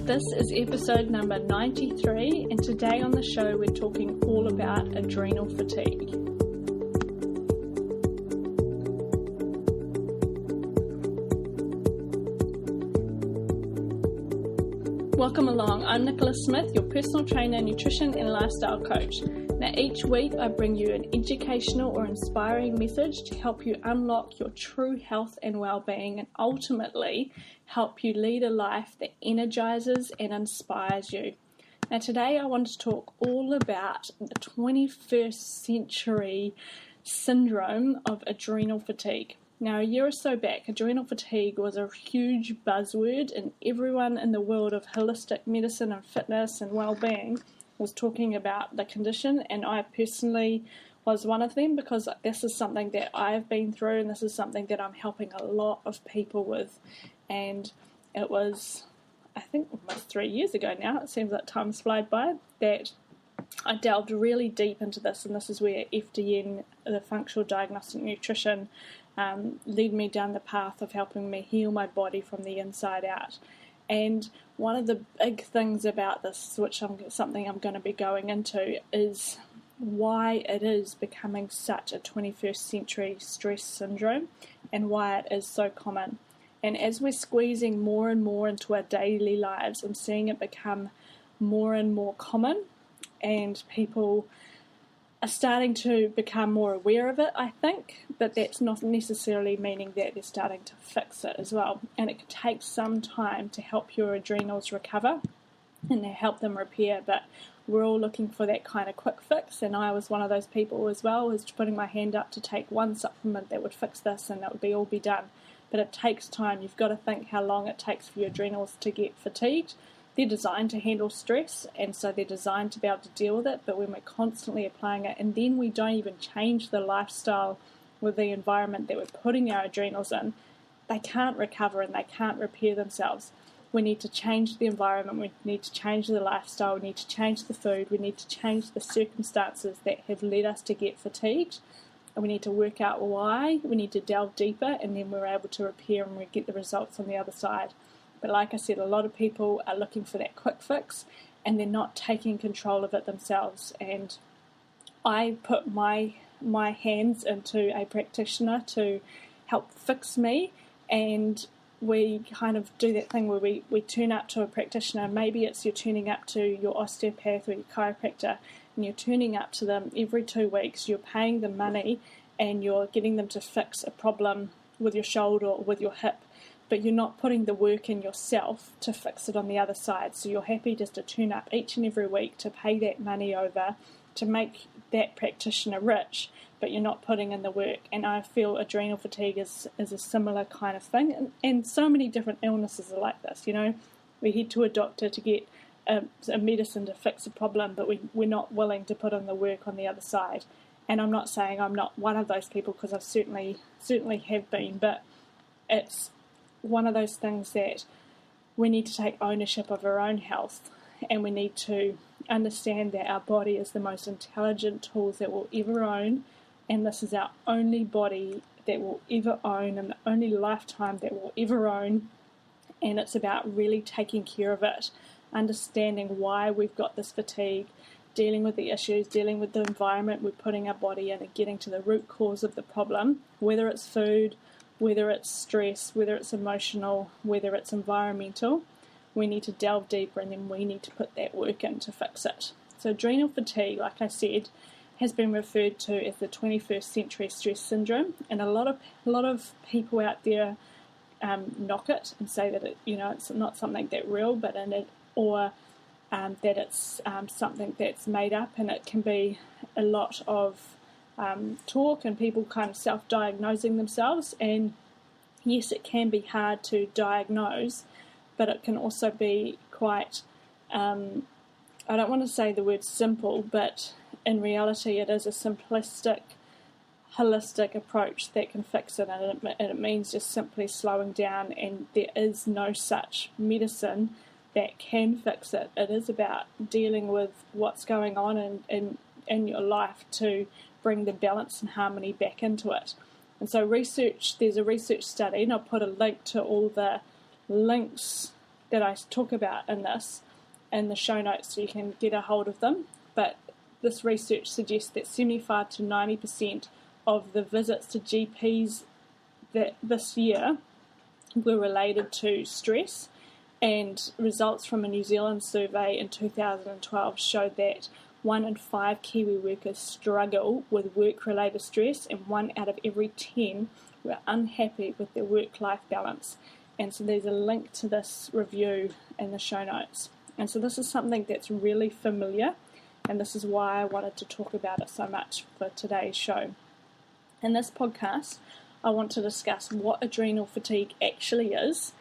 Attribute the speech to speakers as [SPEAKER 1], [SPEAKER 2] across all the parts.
[SPEAKER 1] This is episode number 93, and today on the show we're talking all about adrenal fatigue. Welcome along, I'm Nicola Smith, your personal trainer, nutrition and lifestyle coach. Now each week I bring you an educational or inspiring message to help you unlock your true health and well-being and ultimately help you lead a life that energizes and inspires you. Now today I want to talk all about the 21st century syndrome of adrenal fatigue. Now, a year or so back, adrenal fatigue was a huge buzzword, and everyone in the world of holistic medicine and fitness and well-being was talking about the condition, and I personally was one of them because this is something that I've been through, and this is something that I'm helping a lot of people with. And it was, I think, almost 3 years ago now, it seems like time's flied by, that I delved really deep into this, and this is where FDN, the functional diagnostic nutrition, led me down the path of helping me heal my body from the inside out. And one of the big things about this, which something I'm going to be going into, is why it is becoming such a 21st century stress syndrome and why it is so common. And as we're squeezing more and more into our daily lives, I'm seeing it become more and more common, and people are starting to become more aware of it, I think, but that's not necessarily meaning that they're starting to fix it as well. And it can take some time to help your adrenals recover and to help them repair, but we're all looking for that kind of quick fix, and I was one of those people as well, was putting my hand up to take one supplement that would fix this and it would all be done. But it takes time. You've got to think how long it takes for your adrenals to get fatigued. They're designed to handle stress, and so they're designed to be able to deal with it, but when we're constantly applying it, and then we don't even change the lifestyle with the environment that we're putting our adrenals in, they can't recover and they can't repair themselves. We need to change the environment, we need to change the lifestyle, we need to change the food, we need to change the circumstances that have led us to get fatigued, and we need to work out why, we need to delve deeper, and then we're able to repair and we get the results on the other side. But like I said, a lot of people are looking for that quick fix and they're not taking control of it themselves. And I put my hands into a practitioner to help fix me, and we kind of do that thing where we turn up to a practitioner. Maybe it's you're turning up to your osteopath or your chiropractor, and you're turning up to them every 2 weeks. You're paying them money and you're getting them to fix a problem with your shoulder or with your hip, but you're not putting the work in yourself to fix it on the other side. So you're happy just to turn up each and every week to pay that money over to make that practitioner rich, but you're not putting in the work. And I feel adrenal fatigue is a similar kind of thing, and so many different illnesses are like this. You know, we head to a doctor to get a medicine to fix a problem, but we're not willing to put in the work on the other side. And I'm not saying I'm not one of those people, because I certainly have been, but it's one of those things that we need to take ownership of our own health, and we need to understand that our body is the most intelligent tools that we'll ever own, and this is our only body that we'll ever own and the only lifetime that we'll ever own, and it's about really taking care of it, understanding why we've got this fatigue, dealing with the issues, dealing with the environment we're putting our body in, and getting to the root cause of the problem, whether it's food, whether it's stress, whether it's emotional, whether it's environmental. We need to delve deeper, and then we need to put that work in to fix it. So adrenal fatigue, like I said, has been referred to as the 21st century stress syndrome, and a lot of people out there knock it and say that it's not something that's real, but in it, or that it's something that's made up, and it can be a lot of talk and people kind of self-diagnosing themselves. And yes, it can be hard to diagnose, but it can also be quite, I don't want to say the word simple, but in reality it is a simplistic, holistic approach that can fix it, and it means just simply slowing down, and there is no such medicine that can fix it. It is about dealing with what's going on in your life to bring the balance and harmony back into it. And so there's a research study, and I'll put a link to all the links that I talk about in the show notes, so you can get a hold of them. But this research suggests that 75 to 90% of the visits to GPs that this year were related to stress, and results from a New Zealand survey in 2012 showed that 1 in 5 Kiwi workers struggle with work-related stress, and 1 out of every 10 were unhappy with their work-life balance. And so there's a link to this review in the show notes. And so this is something that's really familiar, and this is why I wanted to talk about it so much for today's show. In this podcast, I want to discuss what adrenal fatigue actually is,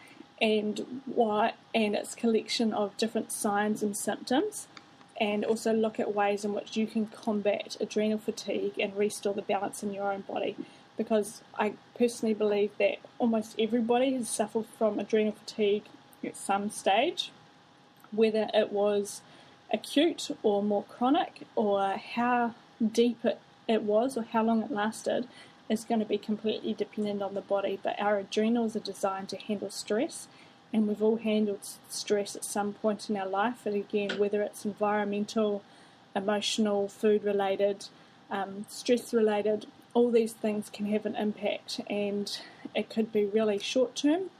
[SPEAKER 1] and why, and its collection of different signs and symptoms, and also look at ways in which you can combat adrenal fatigue and restore the balance in your own body. Because I personally believe that almost everybody has suffered from adrenal fatigue at some stage, whether it was acute or more chronic, or how deep it was or how long it lasted, is going to be completely dependent on the body. But our adrenals are designed to handle stress, and we've all handled stress at some point in our life. And again, whether it's environmental, emotional, food-related, stress-related, all these things can have an impact, and it could be really short-term,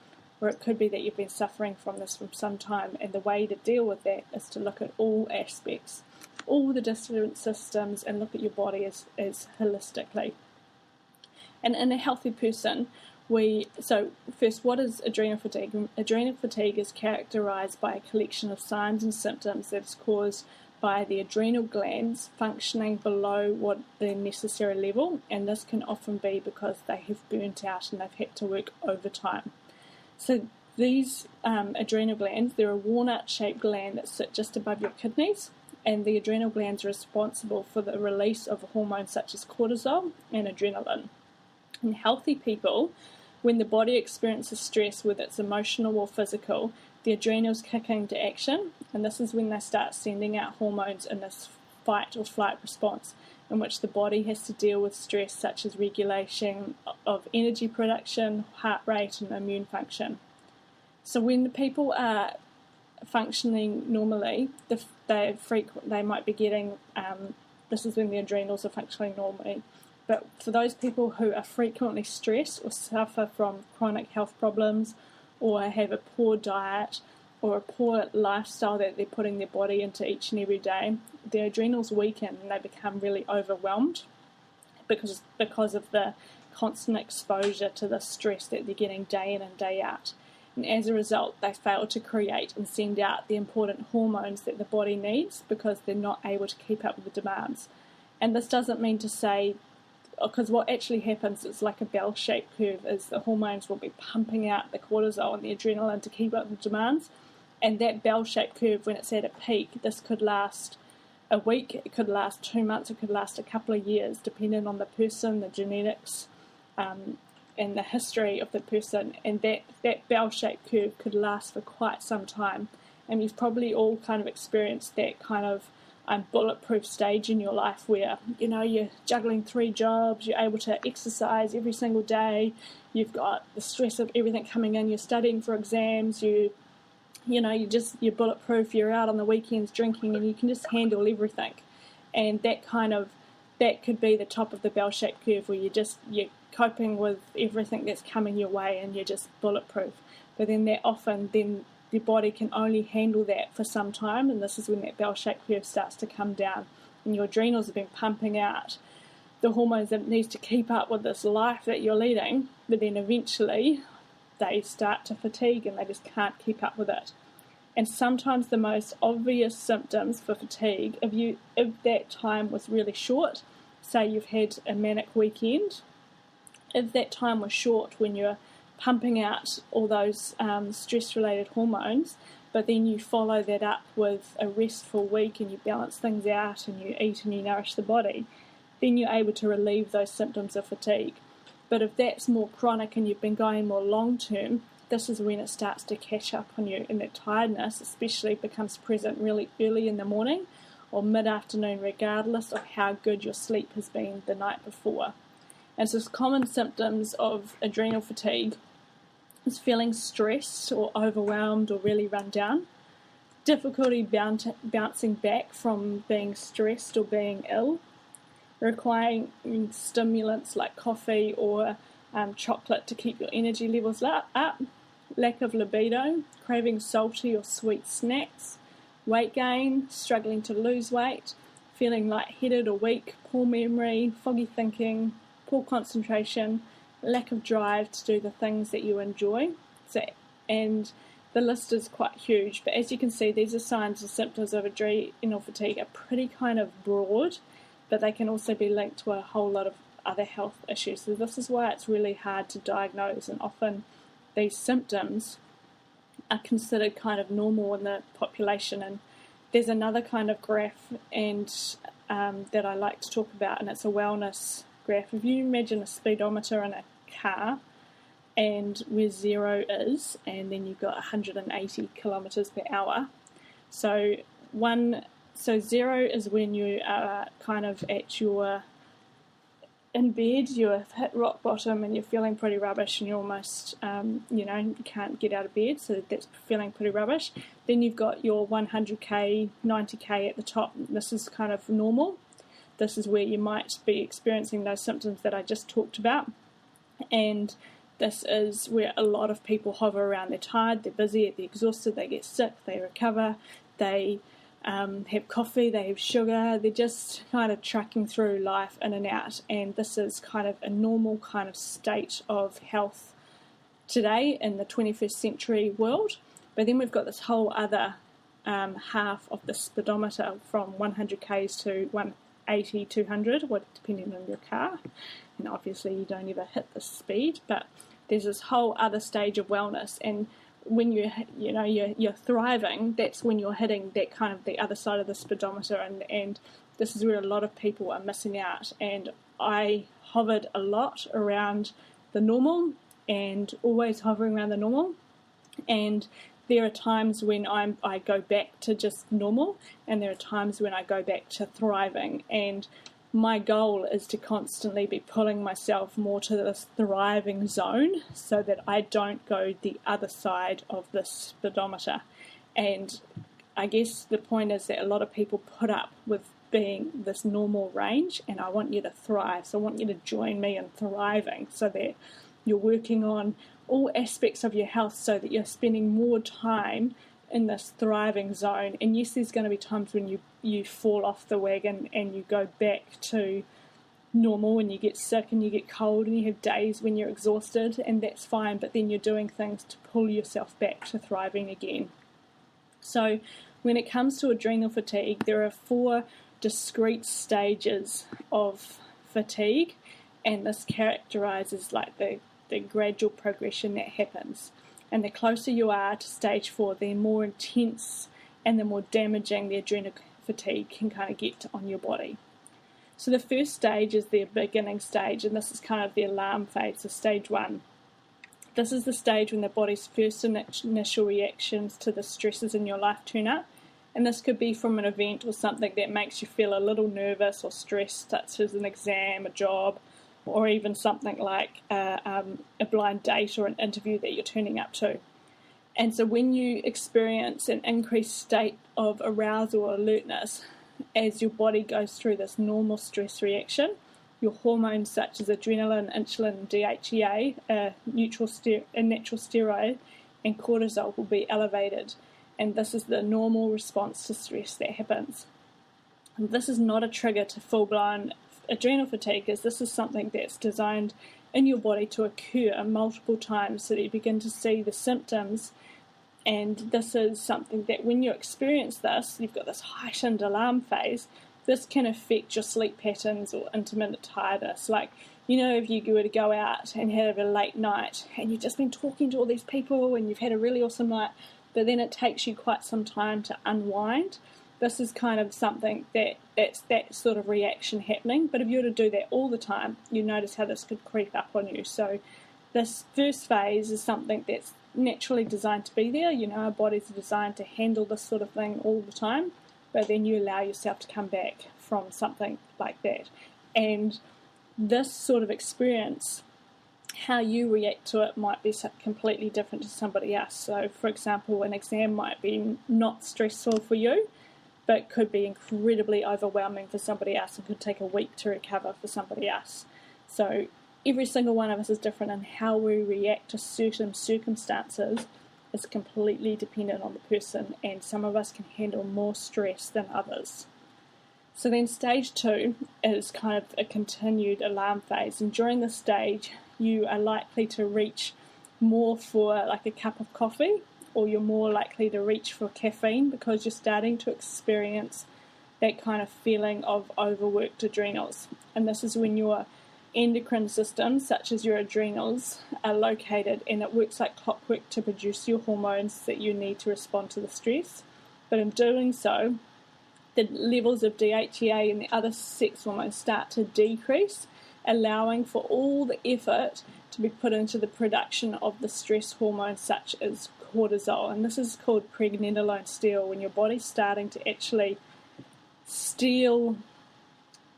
[SPEAKER 1] or it could be that you've been suffering from this for some time. And the way to deal with that is to look at all aspects, all the different systems, and look at your body as holistically. And in a healthy person, so first, what is adrenal fatigue? Adrenal fatigue is characterized by a collection of signs and symptoms that's caused by the adrenal glands functioning below what their necessary level, and this can often be because they have burnt out and they've had to work overtime. So these adrenal glands, they're a walnut-shaped gland that sit just above your kidneys, and the adrenal glands are responsible for the release of hormones such as cortisol and adrenaline. In healthy people, when the body experiences stress, whether it's emotional or physical, the adrenals kick into action, and this is when they start sending out hormones in this fight or flight response, in which the body has to deal with stress such as regulation of energy production, heart rate, and immune function. So when the people are functioning normally, they might be getting, this is when the adrenals are functioning normally. But for those people who are frequently stressed or suffer from chronic health problems, or have a poor diet or a poor lifestyle that they're putting their body into each and every day, their adrenals weaken and they become really overwhelmed because of the constant exposure to the stress that they're getting day in and day out. And as a result, they fail to create and send out the important hormones that the body needs because they're not able to keep up with the demands. And this doesn't mean to say, because what actually happens is like a bell-shaped curve, is the hormones will be pumping out the cortisol and the adrenaline to keep up with demands, and that bell-shaped curve, when it's at a peak, this could last a week, it could last 2 months, it could last a couple of years, depending on the person, the genetics, and the history of the person, and that bell-shaped curve could last for quite some time. And you've probably all kind of experienced that kind of bulletproof stage in your life where, you're juggling 3 jobs, you're able to exercise every single day, you've got the stress of everything coming in, you're studying for exams, you're bulletproof, you're out on the weekends drinking, and you can just handle everything. And that could be the top of the bell-shaped curve where you're coping with everything that's coming your way and you're just bulletproof. But then your body can only handle that for some time, and this is when that bell-shaped curve starts to come down, and your adrenals have been pumping out the hormones that it needs to keep up with this life that you're leading, but then eventually they start to fatigue and they just can't keep up with it. And sometimes the most obvious symptoms for fatigue, if that time was really short, say you've had a manic weekend, if that time was short when you're pumping out all those stress-related hormones, but then you follow that up with a restful week and you balance things out and you eat and you nourish the body, then you're able to relieve those symptoms of fatigue. But if that's more chronic and you've been going more long-term, this is when it starts to catch up on you, and that tiredness especially becomes present really early in the morning or mid-afternoon, regardless of how good your sleep has been the night before. And so common symptoms of adrenal fatigue is feeling stressed or overwhelmed or really run down, difficulty bouncing back from being stressed or being ill, requiring stimulants like coffee or chocolate to keep your energy levels up, lack of libido, craving salty or sweet snacks, weight gain, struggling to lose weight, feeling lightheaded or weak, poor memory, foggy thinking, poor concentration, lack of drive to do the things that you enjoy. And the list is quite huge, but as you can see, these are signs and symptoms of adrenal fatigue are pretty kind of broad, but they can also be linked to a whole lot of other health issues. So this is why it's really hard to diagnose, and often these symptoms are considered kind of normal in the population. And there's another kind of graph and that I like to talk about, and it's a wellness graph. If you imagine a speedometer in a car and where 0 is, and then you've got 180 kilometres per hour. So 0 is when you are kind of in bed, you have hit rock bottom and you're feeling pretty rubbish and you're almost, you can't get out of bed, so that's feeling pretty rubbish. Then you've got your 100k, 90k at the top. This is kind of normal. This is where you might be experiencing those symptoms that I just talked about. And this is where a lot of people hover around. They're tired, they're busy, they're exhausted, they get sick, they recover, they have coffee, they have sugar, they're just kind of trucking through life in and out, and this is kind of a normal kind of state of health today in the 21st century world. But then we've got this whole other half of the speedometer from 100 k's to 180, 200, depending on your car, and obviously you don't ever hit this speed, but there's this whole other stage of wellness. And when you're thriving, that's when you're hitting that kind of the other side of the speedometer, and this is where a lot of people are missing out. And I hovered a lot around the normal and always hovering around the normal, and there are times when I go back to just normal, and there are times when I go back to thriving. And my goal is to constantly be pulling myself more to this thriving zone so that I don't go the other side of this speedometer. And I guess the point is that a lot of people put up with being this normal range, and I want you to thrive. So I want you to join me in thriving so that you're working on all aspects of your health so that you're spending more time in this thriving zone. And yes, there's going to be times when you fall off the wagon and you go back to normal and you get sick and you get cold and you have days when you're exhausted, and that's fine, but then you're doing things to pull yourself back to thriving again. So when it comes to adrenal fatigue, there are 4 discrete stages of fatigue, and this characterizes like the gradual progression that happens. And the closer you are to stage 4, the more intense and the more damaging the adrenal fatigue can kind of get on your body. So the first stage is the beginning stage, and this is kind of the alarm phase, so stage 1. This is the stage when the body's first initial reactions to the stresses in your life turn up, and this could be from an event or something that makes you feel a little nervous or stressed, such as an exam, a job, or even something like a blind date or an interview that you're turning up to. And so when you experience an increased state of arousal or alertness as your body goes through this normal stress reaction, your hormones such as adrenaline, insulin, DHEA, a natural steroid, and cortisol will be elevated. And this is the normal response to stress that happens. And this is not a trigger to full-blown adrenal fatigue, as this is something that's designed in your body to occur multiple times so that you begin to see the symptoms. And this is something that when you experience this, you've got this heightened alarm phase, this can affect your sleep patterns or intermittent tiredness. Like, if you were to go out and have a late night and you've just been talking to all these people and you've had a really awesome night, but then it takes you quite some time to unwind. This is kind of something that's that sort of reaction happening. But if you were to do that all the time, you notice how this could creep up on you. So this first phase is something that's naturally designed to be there. Our bodies are designed to handle this sort of thing all the time. But then you allow yourself to come back from something like that. And this sort of experience how you react to it might be completely different to somebody else. So, for example, an exam might be not stressful for you, but could be incredibly overwhelming for somebody else and could take a week to recover for somebody else. So every single one of us is different, and how we react to certain circumstances is completely dependent on the person, and some of us can handle more stress than others. So then stage 2 is kind of a continued alarm phase, and during this stage you are likely to reach more for like a cup of coffee, or you're more likely to reach for caffeine because you're starting to experience that kind of feeling of overworked adrenals. And this is when your endocrine system, such as your adrenals, are located, and it works like clockwork to produce your hormones that you need to respond to the stress. But in doing so, the levels of DHEA and the other sex hormones start to decrease, allowing for all the effort to be put into the production of the stress hormones such as cortisol. And this is called pregnenolone steal, when your body's starting to actually steal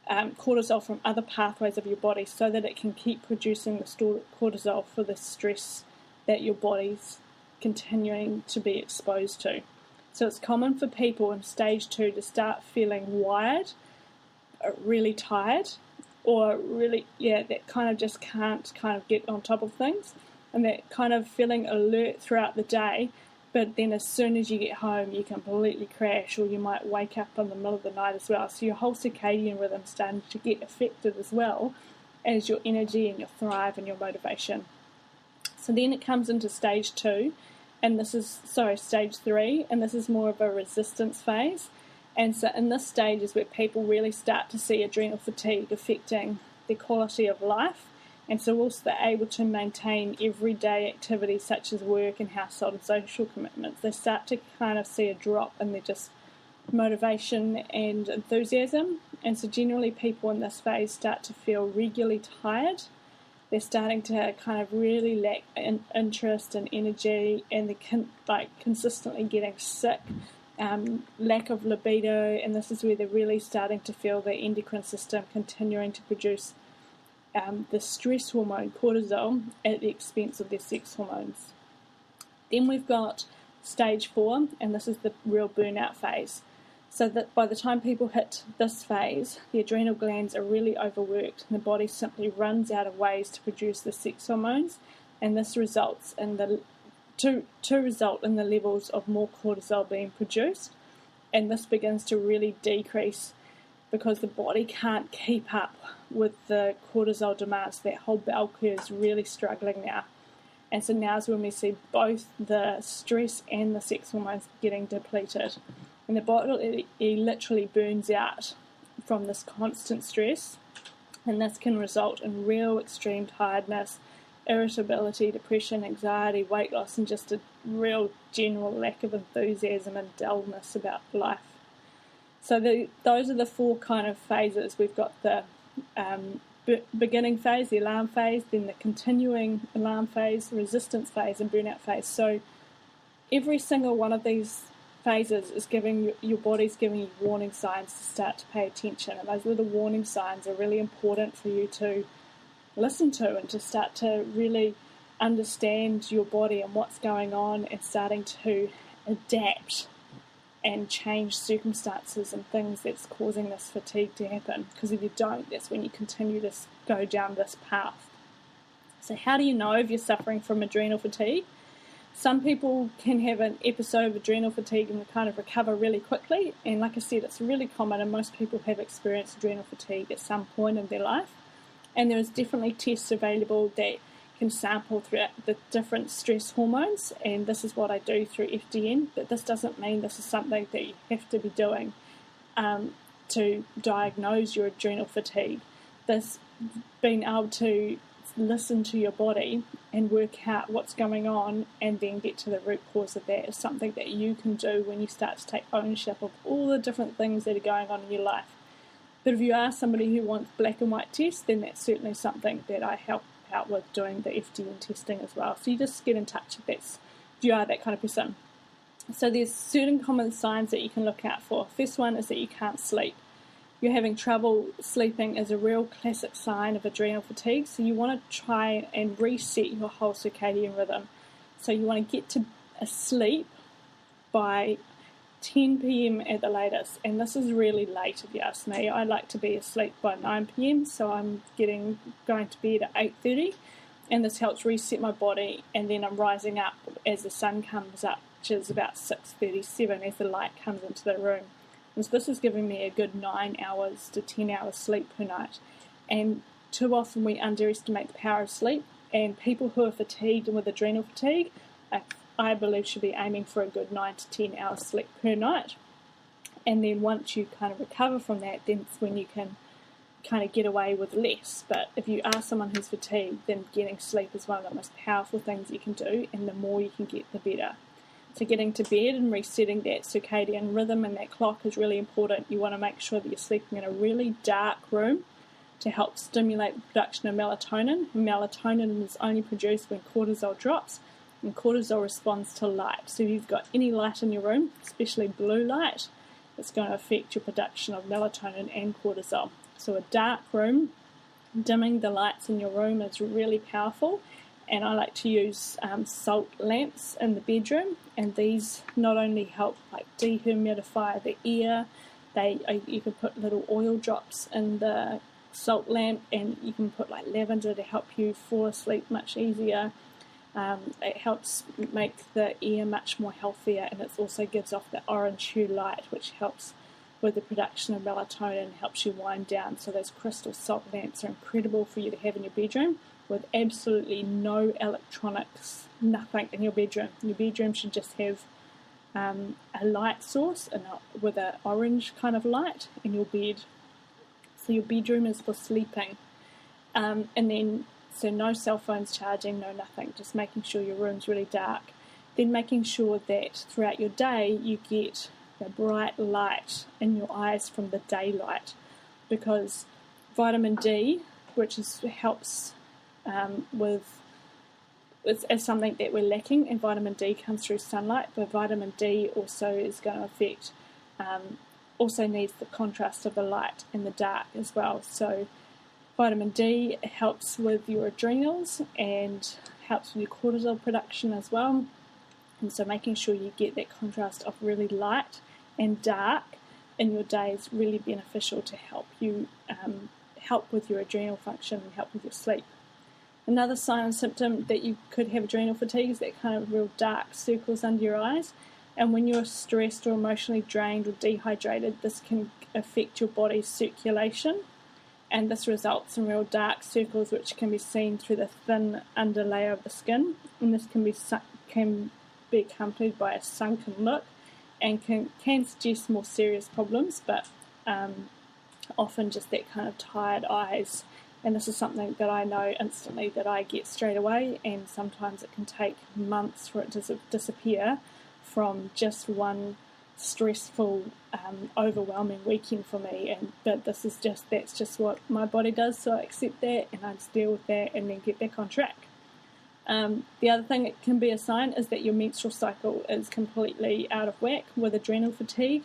[SPEAKER 1] cortisol from other pathways of your body so that it can keep producing the stored cortisol for the stress that your body's continuing to be exposed to. So it's common for people in stage 2 to start feeling wired, really tired, or really, that kind of just can't kind of get on top of things, and that kind of feeling alert throughout the day, but then as soon as you get home you completely crash, or you might wake up in the middle of the night as well. So your whole circadian rhythm's starting to get affected as well as your energy and your thrive and your motivation. So then it comes into stage 3, and this is more of a resistance phase. And so in this stage is where people really start to see adrenal fatigue affecting their quality of life, and so also they're able to maintain everyday activities such as work and household and social commitments. They start to kind of see a drop in their just motivation and enthusiasm, and so generally people in this phase start to feel regularly tired. They're starting to kind of really lack interest and energy, and they're consistently getting sick, lack of libido, and this is where they're really starting to feel the endocrine system continuing to produce the stress hormone cortisol at the expense of their sex hormones. Then we've got stage 4, and this is the real burnout phase. So that by the time people hit this phase, the adrenal glands are really overworked, and the body simply runs out of ways to produce the sex hormones, and this results in to result in the levels of more cortisol being produced, and this begins to really decrease because the body can't keep up with the cortisol demands. That whole bell curve is really struggling now, and so now is when we see both the stress and the sex hormones getting depleted, and the body literally burns out from this constant stress, and this can result in real extreme tiredness, irritability, depression, anxiety, weight loss, and just a real general lack of enthusiasm and dullness about life. So those are the 4 kind of phases. We've got the beginning phase, the alarm phase, then the continuing alarm phase, resistance phase, and burnout phase. So every single one of these phases is your body's giving you warning signs to start to pay attention, and those little warning signs are really important for you to listen to and to start to really understand your body and what's going on, and starting to adapt and change circumstances and things that's causing this fatigue to happen, because if you don't, that's when you continue to go down this path. So how do you know if you're suffering from adrenal fatigue? Some people can have an episode of adrenal fatigue and kind of recover really quickly, and like I said, it's really common, and most people have experienced adrenal fatigue at some point in their life. And there is definitely tests available that can sample throughout the different stress hormones, and this is what I do through FDN, but this doesn't mean this is something that you have to be doing to diagnose your adrenal fatigue. This being able to listen to your body and work out what's going on and then get to the root cause of that is something that you can do when you start to take ownership of all the different things that are going on in your life. But if you are somebody who wants black and white tests, then that's certainly something that I help out with doing the FDN testing as well. So you just get in touch if you are that kind of person. So there's certain common signs that you can look out for. First one is that you can't sleep. you're having trouble sleeping is a real classic sign of adrenal fatigue. So you want to try and reset your whole circadian rhythm. So you want to get to sleep by 10 p.m. at the latest, and this is really late if you ask me. I like to be asleep by 9 p.m, so I'm going to bed at 8:30, and this helps reset my body, and then I'm rising up as the sun comes up, which is about 6:37 as the light comes into the room. And so this is giving me a good 9 hours to 10 hours sleep per night, and too often we underestimate the power of sleep, and people who are fatigued and with adrenal fatigue I believe should be aiming for a good 9 to 10 hours sleep per night. And then once you kind of recover from that, then it's when you can kind of get away with less. But if you are someone who's fatigued, then getting sleep is one of the most powerful things you can do, and the more you can get, the better. So getting to bed and resetting that circadian rhythm and that clock is really important. You want to make sure that you're sleeping in a really dark room to help stimulate the production of melatonin. Melatonin is only produced when cortisol drops, and cortisol responds to light. So if you've got any light in your room, especially blue light, it's going to affect your production of melatonin and cortisol. So a dark room, dimming the lights in your room is really powerful, and I like to use salt lamps in the bedroom, and these not only help like dehumidify the air, you can put little oil drops in the salt lamp, and you can put like lavender to help you fall asleep much easier. It helps make the air much more healthier, and it also gives off the orange hue light, which helps with the production of melatonin, helps you wind down. So those crystal salt lamps are incredible for you to have in your bedroom with absolutely no electronics, nothing in your bedroom. Your bedroom should just have a light source with an orange kind of light in your bed. So your bedroom is for sleeping. And then so no cell phones charging, no nothing, just making sure your room's really dark. Then making sure that throughout your day you get the bright light in your eyes from the daylight, because vitamin D, which helps it's something that we're lacking, and vitamin D comes through sunlight, but vitamin D also is going to affect, also needs the contrast of the light and the dark as well. So vitamin D helps with your adrenals and helps with your cortisol production as well. And so making sure you get that contrast of really light and dark in your day is really beneficial to help you help with your adrenal function and help with your sleep. Another sign and symptom that you could have adrenal fatigue is that kind of real dark circles under your eyes. And when you're stressed or emotionally drained or dehydrated, this can affect your body's circulation. And this results in real dark circles, which can be seen through the thin underlayer of the skin. And this can be accompanied by a sunken look and can suggest more serious problems, but often just that kind of tired eyes. And this is something that I know instantly that I get straight away, and sometimes it can take months for it to disappear from just one stressful, overwhelming weekend for me. But that's just what my body does, so I accept that and I just deal with that and then get back on track. The other thing that can be a sign is that your menstrual cycle is completely out of whack with adrenal fatigue.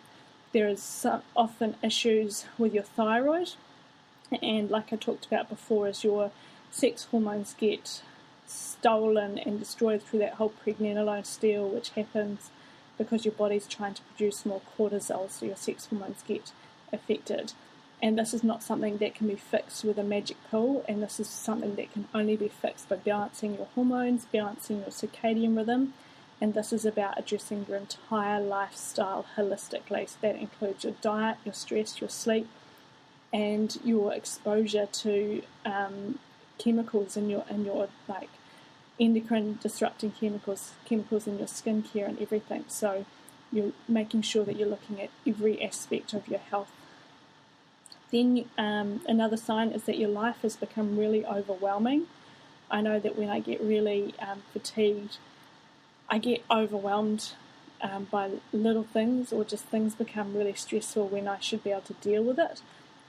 [SPEAKER 1] There is often issues with your thyroid, and like I talked about before, as your sex hormones get stolen and destroyed through that whole pregnenolone steal, which happens because your body's trying to produce more cortisol, so your sex hormones get affected. And this is not something that can be fixed with a magic pill, and this is something that can only be fixed by balancing your hormones, balancing your circadian rhythm, and this is about addressing your entire lifestyle holistically. So that includes your diet, your stress, your sleep, and your exposure to chemicals in your like endocrine disrupting chemicals in your skincare and everything. So you're making sure that you're looking at every aspect of your health. Then another sign is that your life has become really overwhelming. I know that when I get really fatigued, I get overwhelmed by little things, or just things become really stressful when I should be able to deal with it.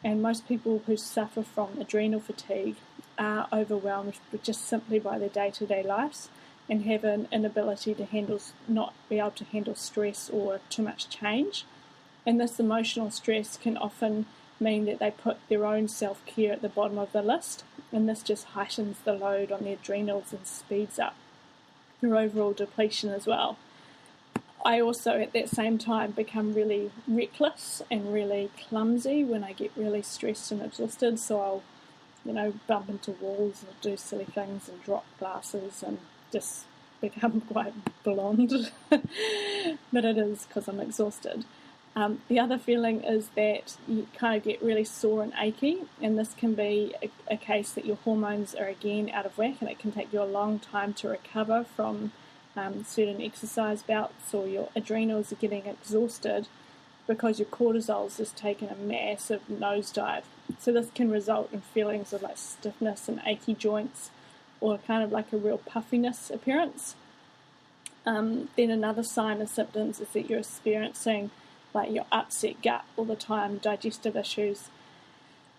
[SPEAKER 1] And most people who suffer from adrenal fatigue are overwhelmed just simply by their day-to-day lives and have an inability to not be able to handle stress or too much change. And this emotional stress can often mean that they put their own self-care at the bottom of the list, and this just heightens the load on the adrenals and speeds up your overall depletion as well. I also, at that same time, become really reckless and really clumsy when I get really stressed and exhausted, so I'll, bump into walls or do silly things and drop glasses and just become quite blonde. But it is because I'm exhausted. The other feeling is that you kind of get really sore and achy, and this can be a case that your hormones are again out of whack, and it can take you a long time to recover from certain exercise bouts, or your adrenals are getting exhausted because your cortisol's just taken a massive nosedive. So this can result in feelings of like stiffness and achy joints, or kind of like a real puffiness appearance. Then another sign of symptoms is that you're experiencing like your upset gut all the time, digestive issues.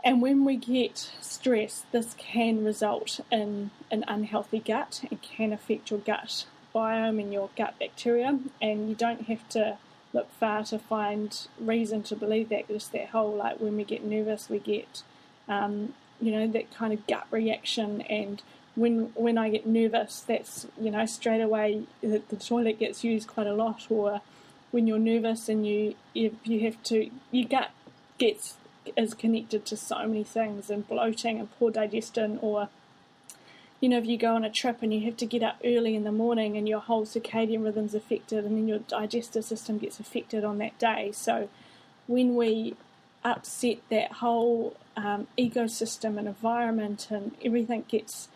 [SPEAKER 1] And when we get stressed, this can result in an unhealthy gut and can affect your gut biome and your gut bacteria. And you don't have to look far to find reason to believe that. Just that whole, like, when we get nervous, we get, that kind of gut reaction. And when I get nervous, that's, straight away the toilet gets used quite a lot. Or when you're nervous and you have to, your gut is connected to so many things, and bloating and poor digestion, or if you go on a trip and you have to get up early in the morning and your whole circadian rhythm's affected, and then your digestive system gets affected on that day. So when we upset that whole ecosystem and environment and everything gets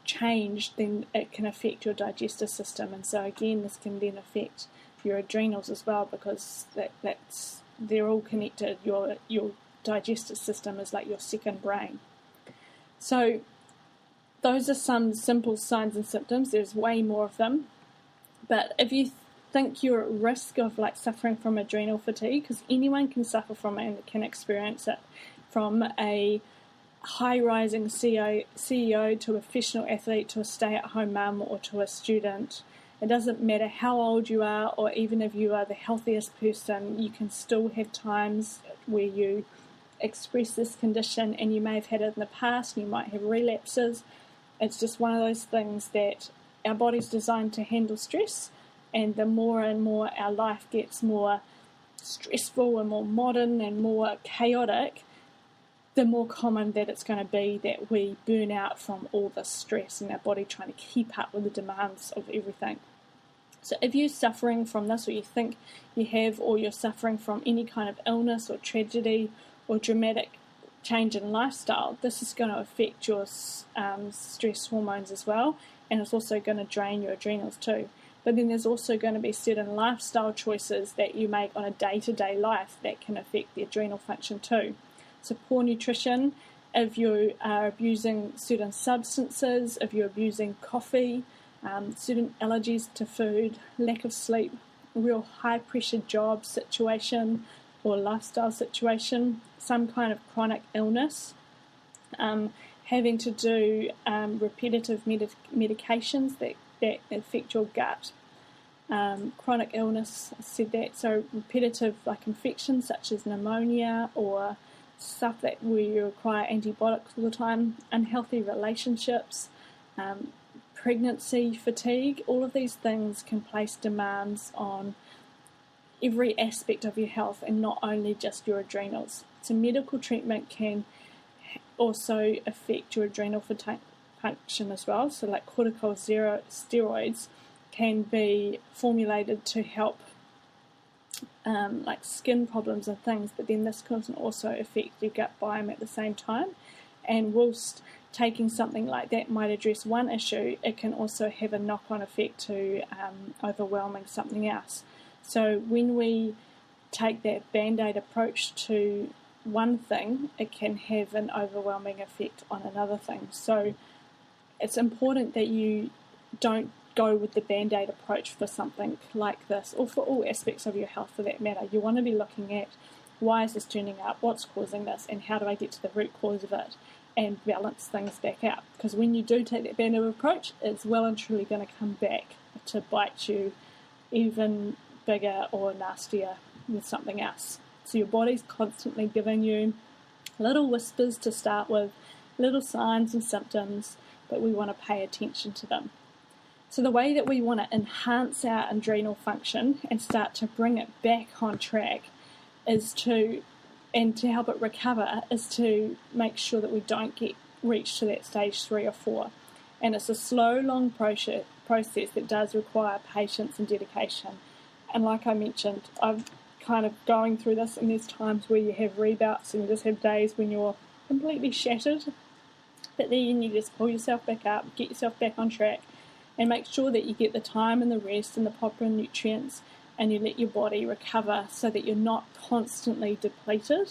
[SPEAKER 1] changed, then it can affect your digestive system. And so again, this can then affect your adrenals as well, because they're all connected. Your digestive system is like your second brain. So those are some simple signs and symptoms. There's way more of them. But if you think you're at risk of like suffering from adrenal fatigue, because anyone can suffer from it and can experience it, from a high-rising CEO to a professional athlete to a stay-at-home mum or to a student. It doesn't matter how old you are, or even if you are the healthiest person, you can still have times where you express this condition, and you may have had it in the past, and you might have relapses. It's just one of those things that our body's designed to handle stress, and the more and more our life gets more stressful and more modern and more chaotic, the more common that it's going to be that we burn out from all the stress and our body trying to keep up with the demands of everything. So if you're suffering from this, or you think you have, or you're suffering from any kind of illness or tragedy or dramatic change in lifestyle, this is going to affect your stress hormones as well, and it's also going to drain your adrenals too. But then there's also going to be certain lifestyle choices that you make on a day-to-day life that can affect the adrenal function too. So poor nutrition, if you are abusing certain substances, if you're abusing coffee, certain allergies to food, lack of sleep, a real high-pressure job situation or lifestyle situation, some kind of chronic illness, having to do repetitive medications that affect your gut. Chronic illness, I said that, so repetitive like infections such as pneumonia, or stuff where you require antibiotics all the time, unhealthy relationships, pregnancy fatigue. All of these things can place demands on every aspect of your health, and not only just your adrenals. So medical treatment can also affect your adrenal function as well. So like corticosteroids can be formulated to help like skin problems and things, but then this can also affect your gut biome at the same time. And whilst taking something like that might address one issue, it can also have a knock-on effect to overwhelming something else. So when we take that band-aid approach to one thing, it can have an overwhelming effect on another thing. So it's important that you don't go with the band-aid approach for something like this, or for all aspects of your health for that matter. You want to be looking at, why is this turning up, what's causing this, and how do I get to the root cause of it, and balance things back out. Because when you do take that band-aid approach, it's well and truly going to come back to bite you even bigger or nastier with something else. So your body's constantly giving you little whispers to start with, little signs and symptoms, but we want to pay attention to them. So the way that we want to enhance our adrenal function and start to bring it back on track to help it recover, is to make sure that we don't reach to that stage 3 or 4. And it's a slow, long process that does require patience and dedication. And like I mentioned, I'm kind of going through this, and there's times where you have rebouts and you just have days when you're completely shattered. But then you just pull yourself back up, get yourself back on track, and make sure that you get the time and the rest and the proper nutrients, and you let your body recover so that you're not constantly depleted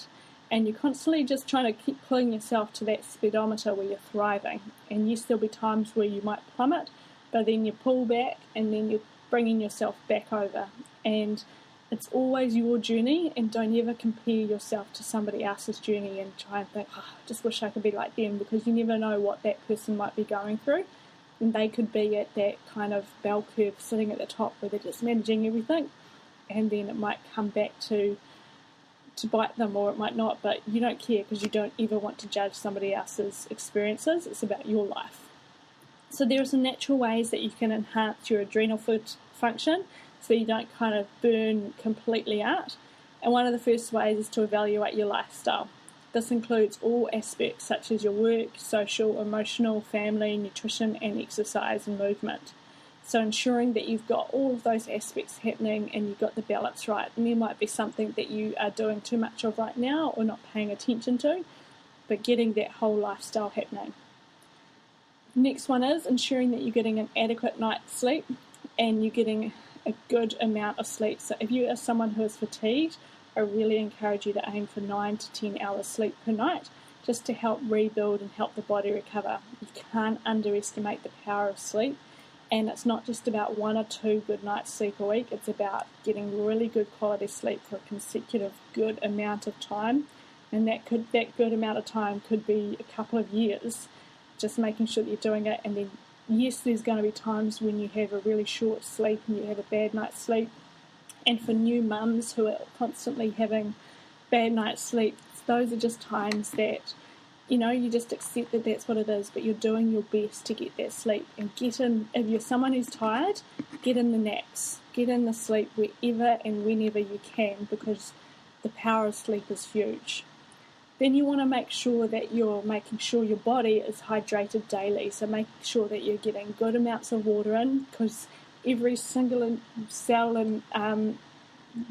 [SPEAKER 1] and you're constantly just trying to keep pulling yourself to that speedometer where you're thriving. And yes, there'll be times where you might plummet, but then you pull back and then you're bringing yourself back over. And it's always your journey, and don't ever compare yourself to somebody else's journey and try and think, I just wish I could be like them, because you never know what that person might be going through. And they could be at that kind of bell curve sitting at the top where they're just managing everything, and then it might come back to bite them, or it might not, but you don't care because you don't ever want to judge somebody else's experiences. It's about your life. So there are some natural ways that you can enhance your adrenal function so you don't kind of burn completely out. And one of the first ways is to evaluate your lifestyle. This includes all aspects such as your work, social, emotional, family, nutrition, and exercise and movement. So ensuring that you've got all of those aspects happening and you've got the balance right. And there might be something that you are doing too much of right now or not paying attention to, but getting that whole lifestyle happening. Next one is ensuring that you're getting an adequate night's sleep and you're getting a good amount of sleep. So if you are someone who is fatigued, I really encourage you to aim for 9 to 10 hours sleep per night, just to help rebuild and help the body recover. You can't underestimate the power of sleep. And it's not just about 1 or 2 good nights sleep a week, it's about getting really good quality sleep for a consecutive good amount of time. And that good amount of time could be a couple of years, just making sure that you're doing it. And then, yes, there's going to be times when you have a really short sleep and you have a bad night's sleep. And for new mums who are constantly having bad night's sleep, those are just times that, you just accept that that's what it is, but you're doing your best to get that sleep. And get in, if you're someone who's tired, get in the naps, get in the sleep wherever and whenever you can, because the power of sleep is huge. Then you want to make sure that you're making sure your body is hydrated daily, so making sure that you're getting good amounts of water in, because every single cell and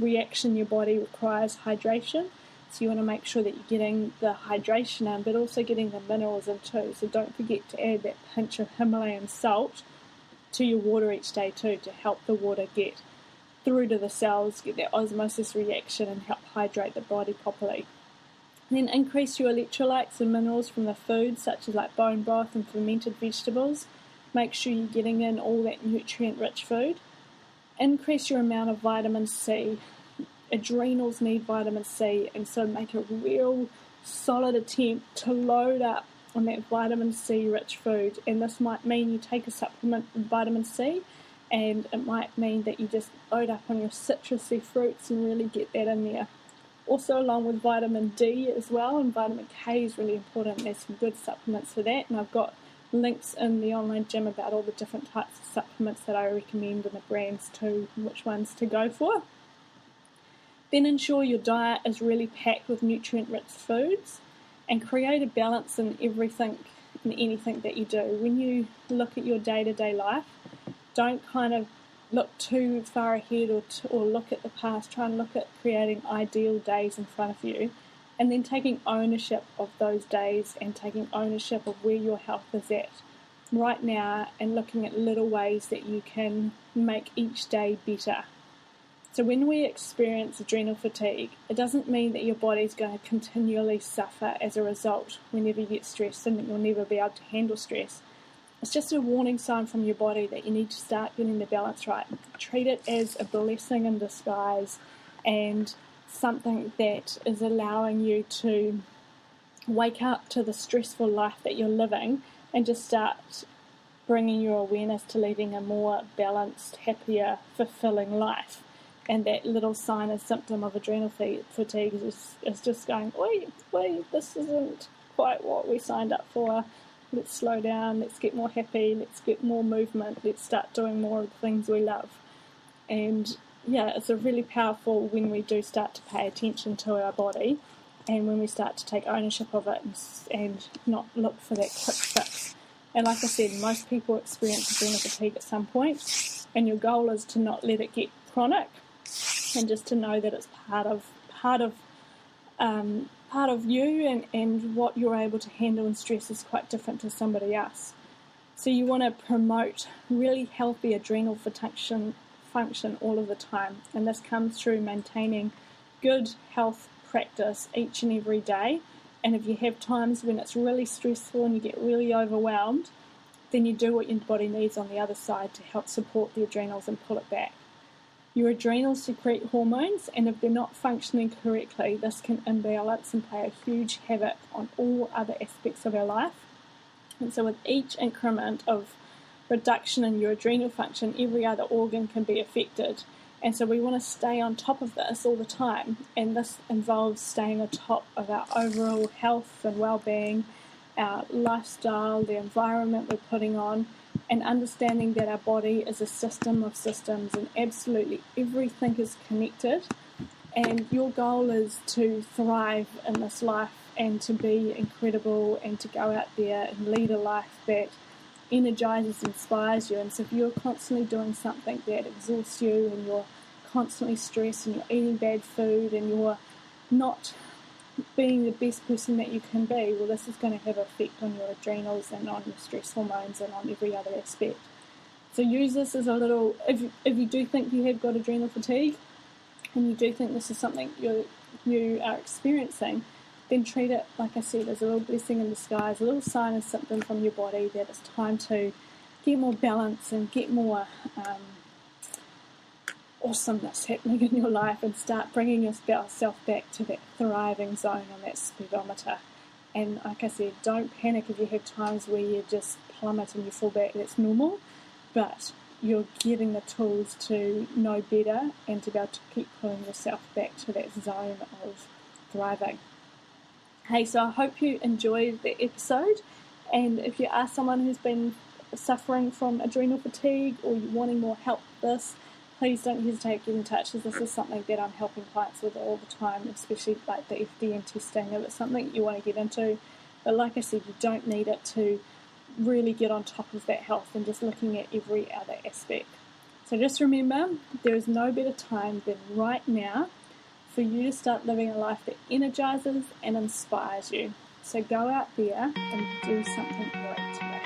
[SPEAKER 1] reaction in your body requires hydration. So you want to make sure that you're getting the hydration in, but also getting the minerals in too. So don't forget to add that pinch of Himalayan salt to your water each day too, to help the water get through to the cells, get that osmosis reaction and help hydrate the body properly. And then increase your electrolytes and minerals from the foods such as like bone broth and fermented vegetables. Make sure you're getting in all that nutrient-rich food. Increase your amount of vitamin C. Adrenals need vitamin C, and so make a real solid attempt to load up on that vitamin C rich food. And this might mean you take a supplement with vitamin C, and it might mean that you just load up on your citrusy fruits and really get that in there. Also, along with vitamin D as well, and vitamin K is really important. There's some good supplements for that, and I've got links in the online gym about all the different types of supplements that I recommend and the brands too, which ones to go for. Then ensure your diet is really packed with nutrient-rich foods, and create a balance in everything and anything that you do. When you look at your day-to-day life, don't kind of look too far ahead or look at the past. Try and look at creating ideal days in front of you, and then taking ownership of those days and taking ownership of where your health is at right now, and looking at little ways that you can make each day better. So when we experience adrenal fatigue, it doesn't mean that your body's going to continually suffer as a result whenever you get stressed and that you'll never be able to handle stress. It's just a warning sign from your body that you need to start getting the balance right. Treat it as a blessing in disguise and something that is allowing you to wake up to the stressful life that you're living and just start bringing your awareness to leading a more balanced, happier, fulfilling life. and that little sign or symptom of adrenal fatigue is just going, wait, this isn't quite what we signed up for. Let's slow down, let's get more happy, let's get more movement, let's start doing more of the things we love. And yeah, it's a really powerful when we do start to pay attention to our body, and when we start to take ownership of it and not look for that quick fix. And like I said, most people experience adrenal fatigue at some point, and your goal is to not let it get chronic, and just to know that it's part of you, and what you're able to handle and stress is quite different to somebody else. So you want to promote really healthy adrenal function all of the time, and this comes through maintaining good health practice each and every day. And if you have times when it's really stressful and you get really overwhelmed, then you do what your body needs on the other side to help support the adrenals and pull it back. Your adrenals secrete hormones, and if they're not functioning correctly, this can imbalance and play a huge havoc on all other aspects of our life. And so with each increment of reduction in your adrenal function, every other organ can be affected. And so we want to stay on top of this all the time, and this involves staying on top of our overall health and well-being, our lifestyle, the environment we're putting on, and understanding that our body is a system of systems and absolutely everything is connected. And your goal is to thrive in this life and to be incredible and to go out there and lead a life that energizes, inspires you. And so if you're constantly doing something that exhausts you, and you're constantly stressed, and you're eating bad food, and you're not being the best person that you can be, well, this is going to have an effect on your adrenals and on your stress hormones and on every other aspect. So use this as a little, if you do think you have got adrenal fatigue, and you do think this is something you are experiencing, then treat it, like I said, as a little blessing in disguise, a little sign and symptom from your body that it's time to get more balance and get more awesomeness happening in your life, and start bringing yourself back to that thriving zone on that speedometer. And like I said, don't panic if you have times where you just plummet and you fall back. That's normal, but you're getting the tools to know better and to be able to keep pulling yourself back to that zone of thriving. Hey, so I hope you enjoyed the episode, and if you are someone who's been suffering from adrenal fatigue, or you're wanting more help with this, please don't hesitate to get in touch, as this is something that I'm helping clients with all the time, especially like the FDN testing. If it's something you want to get into, but like I said, you don't need it to really get on top of that health, and just looking at every other aspect. So just remember, there is no better time than right now for you to start living a life that energizes and inspires you. So go out there and do something great today.